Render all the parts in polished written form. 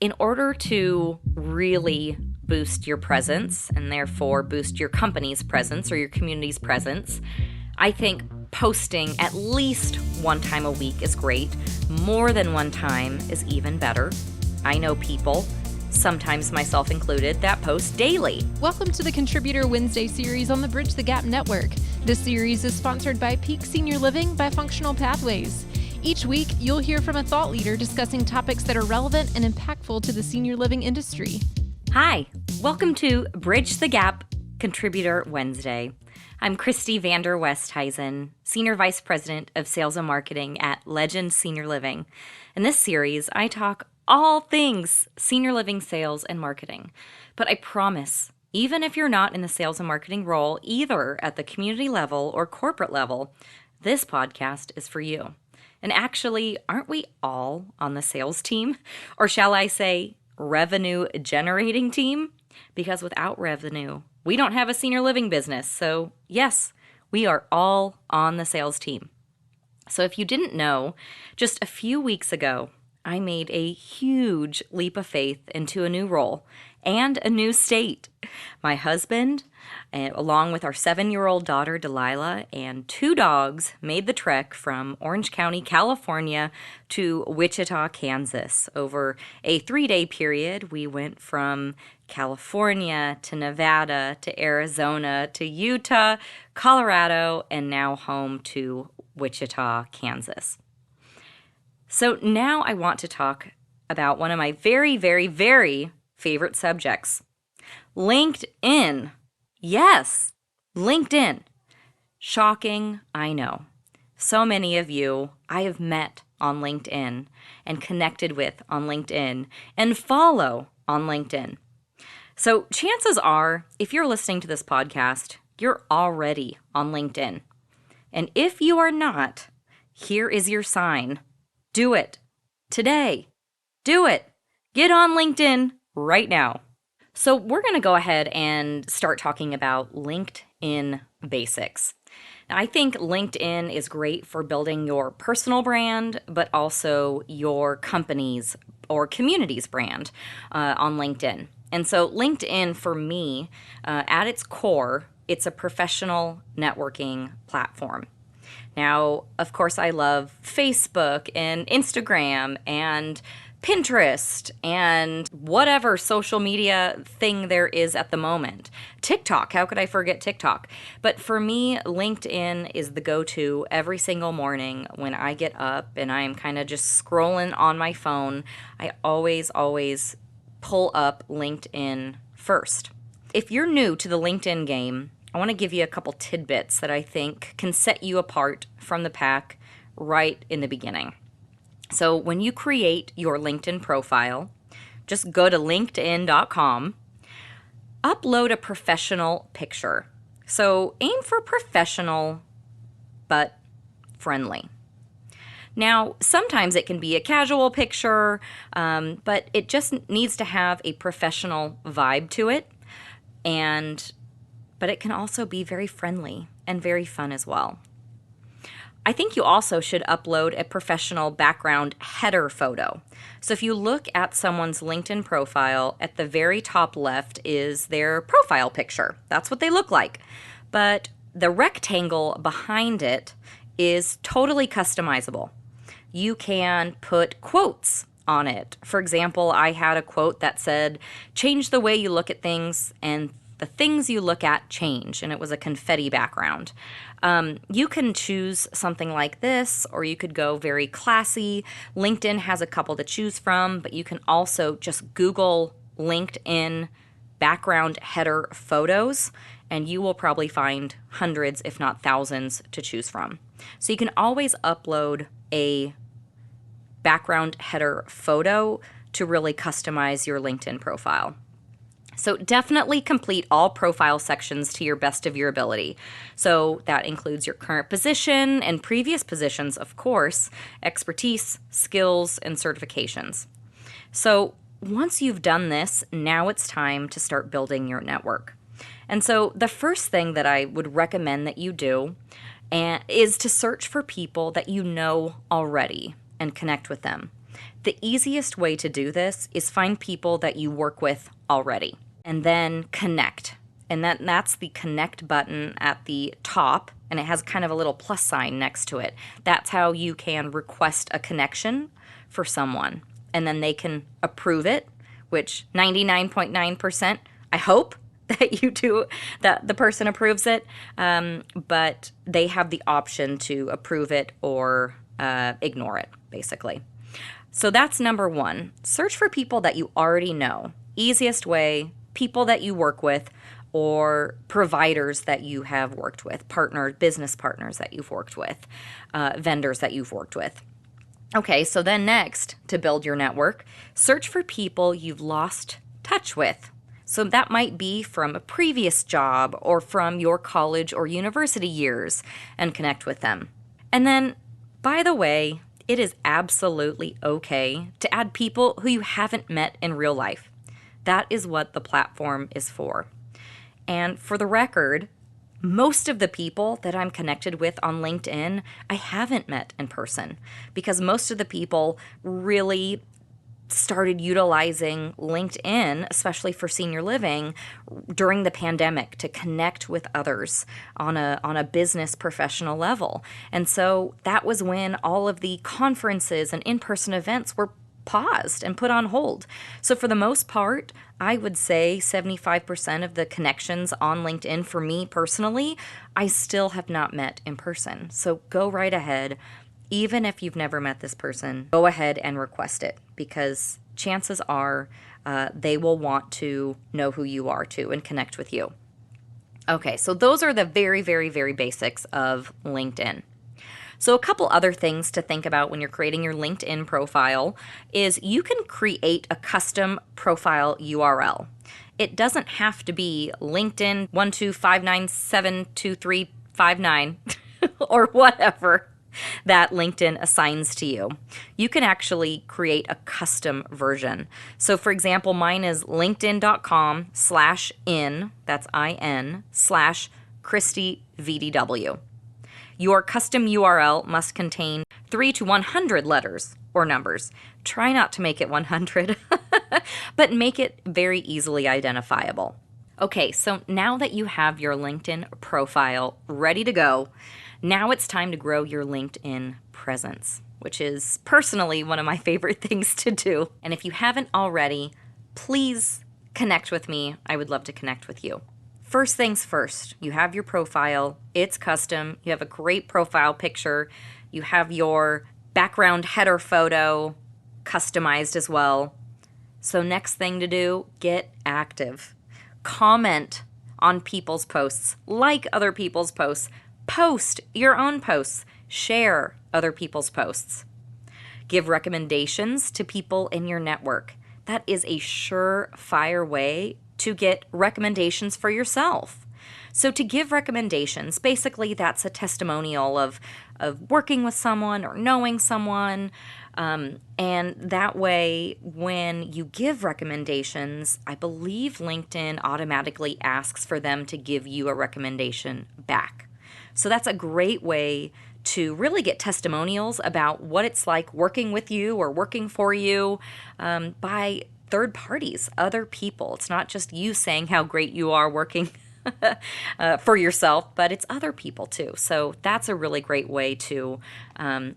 In order to really boost your presence and therefore boost your company's presence or your community's presence, I think posting at least one time a week is great. More than one time is even better. I know people, sometimes myself included, that post daily. Welcome to the Contributor Wednesday series on the Bridge the Gap Network. This series is sponsored by Peak Senior Living by Functional Pathways. Each week, you'll hear from a thought leader discussing topics that are relevant and impactful to the senior living industry. Hi, welcome to Bridge the Gap Contributor Wednesday. I'm Christy Westhuizen, Senior Vice President of Sales and Marketing at Legend Senior Living. In this series, I talk all things senior living sales and marketing. But I promise, even if you're not in the sales and marketing role, either at the community level or corporate level, this podcast is for you. And actually, aren't we all on the sales team? Or shall I say, revenue generating team? Because without revenue, we don't have a senior living business. So yes, we are all on the sales team. So if you didn't know, just a few weeks ago, I made a huge leap of faith into a new role and a new state. My husband, along with our 7-year-old daughter, Delilah, and 2 dogs, made the trek from Orange County, California to Wichita, Kansas. Over a 3-day period, we went from California to Nevada to Arizona to Utah, Colorado, and now home to Wichita, Kansas. So now I want to talk about one of my very, very, very favorite subjects. LinkedIn. Yes, LinkedIn. Shocking, I know. So many of you I have met on LinkedIn and connected with on LinkedIn and follow on LinkedIn. So chances are, if you're listening to this podcast, you're already on LinkedIn. And if you are not, here is your sign. Do it. Today. Do it. Get on LinkedIn right now. So we're going to go ahead and start talking about LinkedIn basics. Now, I think LinkedIn is great for building your personal brand, but also your company's or community's brand on LinkedIn. And so LinkedIn, for me, at its core, it's a professional networking platform. Now, of course, I love Facebook and Instagram and Pinterest and whatever social media thing there is at the moment. TikTok, how could I forget TikTok? But for me, LinkedIn is the go-to every single morning when I get up and I'm kind of just scrolling on my phone. I always pull up LinkedIn first. If you're new to the LinkedIn game, I want to give you a couple tidbits that I think can set you apart from the pack right in the beginning. So when you create your LinkedIn profile, just go to linkedin.com, upload a professional picture. So aim for professional, but friendly. Now, sometimes it can be a casual picture, but it just needs to have a professional vibe to it. But it can also be very friendly and very fun as well. I think you also should upload a professional background header photo. So if you look at someone's LinkedIn profile, at the very top left is their profile picture. That's what they look like. But the rectangle behind it is totally customizable. You can put quotes on it. For example, I had a quote that said, "Change the way you look at things and the things you look at change," and it was a confetti background. You can choose something like this, or you could go very classy. LinkedIn has a couple to choose from, but you can also just Google LinkedIn background header photos, and you will probably find hundreds, if not thousands, to choose from. So you can always upload a background header photo to really customize your LinkedIn profile. So definitely complete all profile sections to your best of your ability. So that includes your current position and previous positions, of course, expertise, skills, and certifications. So once you've done this, now it's time to start building your network. And so the first thing that I would recommend that you do is to search for people that you know already and connect with them. The easiest way to do this is find people that you work with already and then connect. And that's the connect button at the top, and it has kind of a little plus sign next to it. That's how you can request a connection for someone, and then they can approve it, which 99.9%, I hope that you do, that the person approves it, but they have the option to approve it or ignore it, basically. So that's number one. Search for people that you already know. Easiest way, people that you work with, or providers that you have worked with, business partners that you've worked with, vendors that you've worked with. Okay, so then next, to build your network, search for people you've lost touch with. So that might be from a previous job or from your college or university years, and connect with them. And then, by the way, it is absolutely okay to add people who you haven't met in real life. That is what the platform is for. And for the record, most of the people that I'm connected with on LinkedIn, I haven't met in person, because most of the people really started utilizing LinkedIn, especially for senior living, during the pandemic to connect with others on a business professional level. And so that was when all of the conferences and in-person events were paused and put on hold. So for the most part, I would say 75% of the connections on LinkedIn for me personally, I still have not met in person. So go right ahead. Even if you've never met this person, go ahead and request it, because chances are they will want to know who you are too and connect with you. Okay, so those are the very, very, very basics of LinkedIn. So a couple other things to think about when you're creating your LinkedIn profile is you can create a custom profile URL. It doesn't have to be LinkedIn 125972359 or whatever that LinkedIn assigns to you. You can actually create a custom version. So for example, mine is linkedin.com/in, that's IN, /Christy VDW. Your custom URL must contain 3 to 100 letters or numbers. Try not to make it 100, but make it very easily identifiable. Okay, so now that you have your LinkedIn profile ready to go, now it's time to grow your LinkedIn presence, which is personally one of my favorite things to do. And if you haven't already, please connect with me. I would love to connect with you. First things first, you have your profile, it's custom, you have a great profile picture, you have your background header photo customized as well. So next thing to do, get active. Comment on people's posts, like other people's posts, post your own posts, share other people's posts. Give recommendations to people in your network. That is a surefire way to get recommendations for yourself. So to give recommendations, basically that's a testimonial of working with someone or knowing someone. And that way, when you give recommendations, I believe LinkedIn automatically asks for them to give you a recommendation back. So that's a great way to really get testimonials about what it's like working with you or working for you by third parties, other people. It's not just you saying how great you are working for yourself, but it's other people too. So that's a really great way to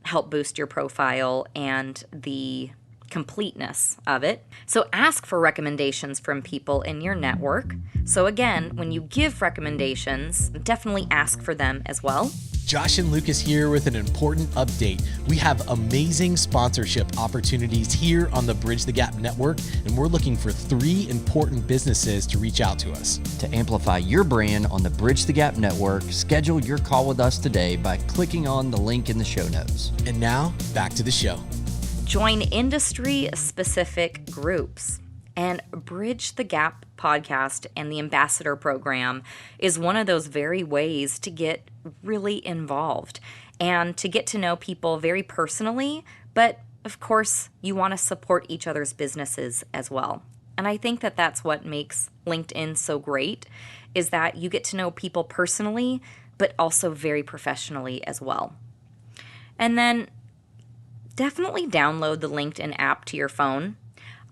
help boost your profile and the completeness of it. So ask for recommendations from people in your network. So again, when you give recommendations, definitely ask for them as well. Josh and Lucas here with an important update. We have amazing sponsorship opportunities here on the Bridge the Gap network, and we're looking for 3 important businesses to reach out to us. To amplify your brand on the Bridge the Gap network, schedule your call with us today by clicking on the link in the show notes. And now, back to the show. Join industry-specific groups. And Bridge the Gap podcast and the Ambassador program is one of those very ways to get really involved and to get to know people very personally. But of course, you want to support each other's businesses as well. And I think that that's what makes LinkedIn so great, is that you get to know people personally, but also very professionally as well. And then definitely download the LinkedIn app to your phone.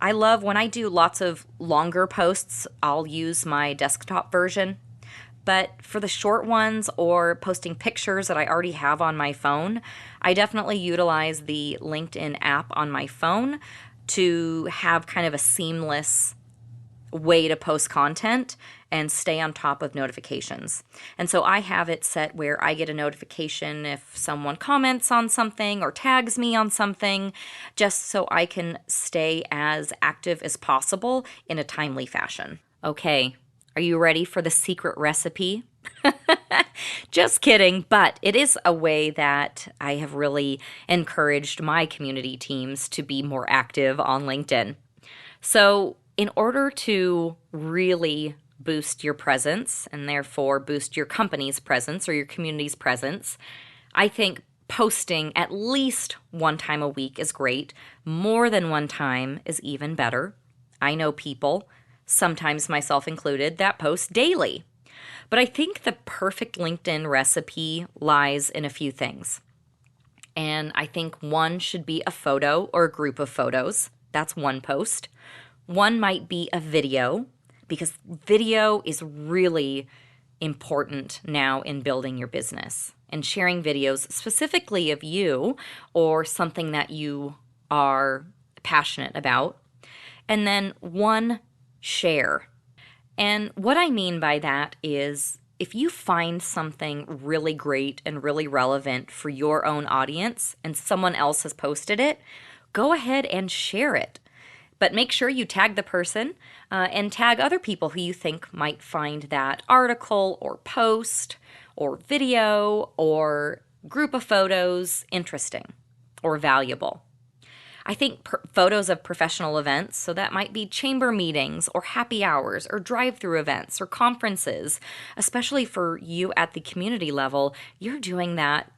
I love when I do lots of longer posts, I'll use my desktop version. But for the short ones or posting pictures that I already have on my phone, I definitely utilize the LinkedIn app on my phone to have kind of a seamless way to post content and stay on top of notifications. And so I have it set where I get a notification if someone comments on something or tags me on something, just so I can stay as active as possible in a timely fashion. Okay, are you ready for the secret recipe? Just kidding, but it is a way that I have really encouraged my community teams to be more active on LinkedIn. So, in order to really boost your presence and therefore boost your company's presence or your community's presence, I think posting at least one time a week is great. More than one time is even better. I know people, sometimes myself included, that post daily. But I think the perfect LinkedIn recipe lies in a few things. And I think one should be a photo or a group of photos. That's one post. One might be a video, because video is really important now in building your business and sharing videos specifically of you or something that you are passionate about. And then one, share. And what I mean by that is if you find something really great and really relevant for your own audience and someone else has posted it, go ahead and share it. But make sure you tag the person and tag other people who you think might find that article or post or video or group of photos interesting or valuable. I think photos of professional events, so that might be chamber meetings or happy hours or drive-through events or conferences, especially for you at the community level, you're doing that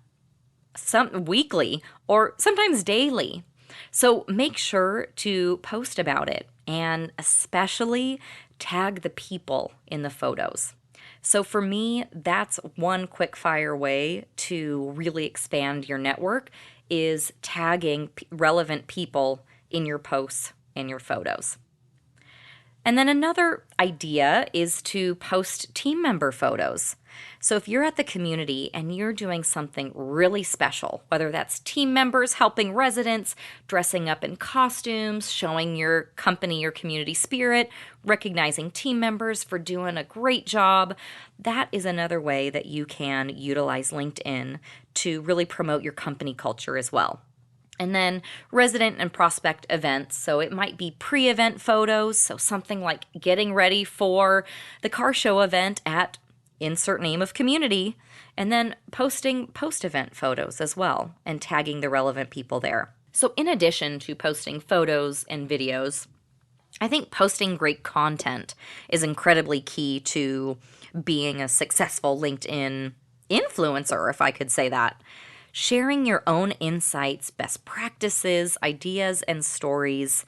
weekly or sometimes daily. So make sure to post about it and especially tag the people in the photos. So for me, that's one quick fire way to really expand your network is tagging relevant people in your posts and your photos. And then another idea is to post team member photos. So if you're at the community and you're doing something really special, whether that's team members helping residents, dressing up in costumes, showing your company, your community spirit, recognizing team members for doing a great job, that is another way that you can utilize LinkedIn to really promote your company culture as well. And then resident and prospect events. So it might be pre-event photos. So something like getting ready for the car show event at insert name of community, and then posting post-event photos as well and tagging the relevant people there. So in addition to posting photos and videos, I think posting great content is incredibly key to being a successful LinkedIn influencer, if I could say that. Sharing your own insights, best practices, ideas, and stories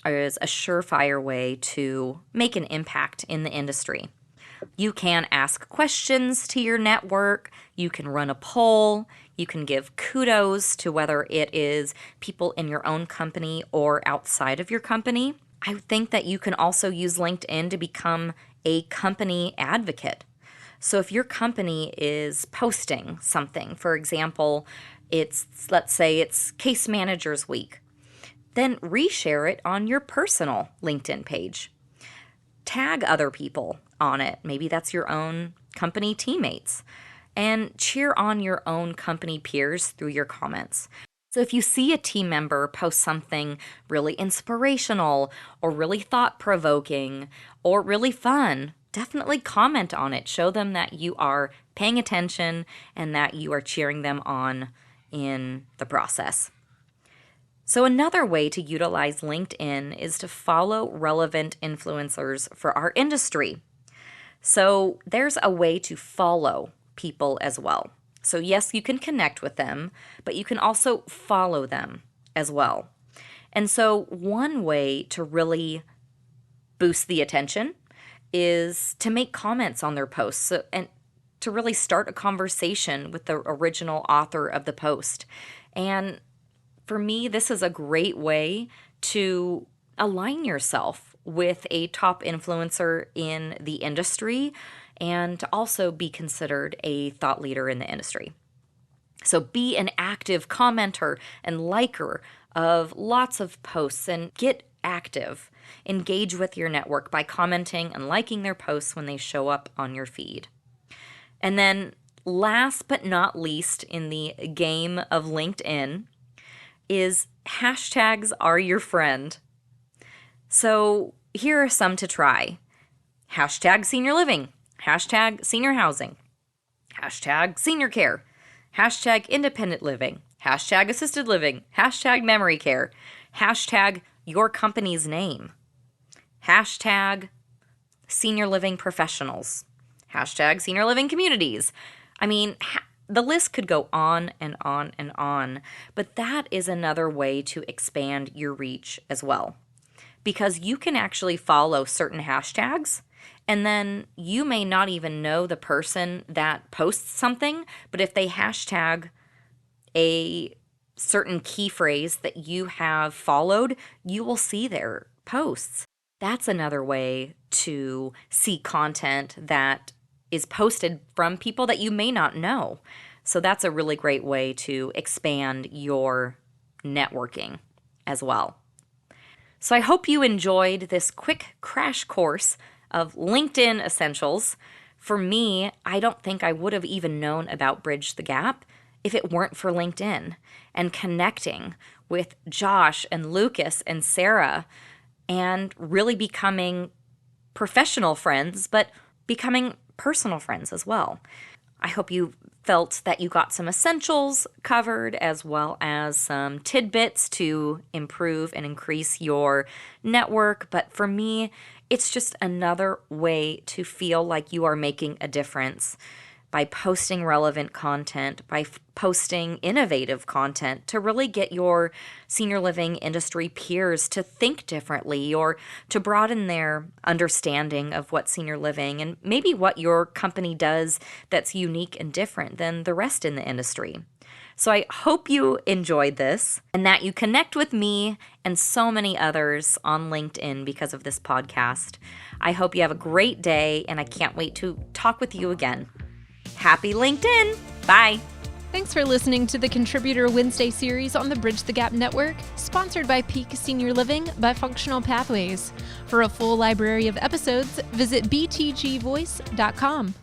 is a surefire way to make an impact in the industry. You can ask questions to your network, you can run a poll, you can give kudos to whether it is people in your own company or outside of your company. I think that you can also use LinkedIn to become a company advocate. So if your company is posting something, for example, let's say it's Case Managers Week, then reshare it on your personal LinkedIn page. Tag other people on it. Maybe that's your own company teammates. And cheer on your own company peers through your comments. So if you see a team member post something really inspirational or really thought-provoking or really fun, definitely comment on it. Show them that you are paying attention and that you are cheering them on in the process. So another way to utilize LinkedIn is to follow relevant influencers for our industry. So there's a way to follow people as well. So yes, you can connect with them, but you can also follow them as well. And so one way to really boost the attention is to make comments on their posts and to really start a conversation with the original author of the post. And for me, this is a great way to align yourself with a top influencer in the industry and to also be considered a thought leader in the industry. So be an active commenter and liker of lots of posts and get active. Engage with your network by commenting and liking their posts when they show up on your feed. And then last but not least in the game of LinkedIn is hashtags are your friend. So here are some to try. Hashtag senior living, hashtag senior housing, hashtag senior care, hashtag independent living, hashtag assisted living, hashtag memory care, hashtag your company's name, hashtag senior living professionals, hashtag senior living communities. I mean, the list could go on and on and on, but that is another way to expand your reach as well. Because you can actually follow certain hashtags, and then you may not even know the person that posts something, but if they hashtag a certain key phrase that you have followed, you will see their posts. That's another way to see content that is posted from people that you may not know. So that's a really great way to expand your networking as well. So I hope you enjoyed this quick crash course of LinkedIn essentials. For me, I don't think I would have even known about Bridge the Gap if it weren't for LinkedIn and connecting with Josh and Lucas and Sarah and really becoming professional friends, but becoming personal friends as well. I hope you felt that you got some essentials covered as well as some tidbits to improve and increase your network. But for me, it's just another way to feel like you are making a difference by posting relevant content, by posting innovative content to really get your senior living industry peers to think differently or to broaden their understanding of what senior living and maybe what your company does that's unique and different than the rest in the industry. So I hope you enjoyed this and that you connect with me and so many others on LinkedIn because of this podcast. I hope you have a great day, and I can't wait to talk with you again. Happy LinkedIn! Bye! Thanks for listening to the Contributor Wednesday series on the Bridge the Gap Network, sponsored by Peak Senior Living by Functional Pathways. For a full library of episodes, visit btgvoice.com.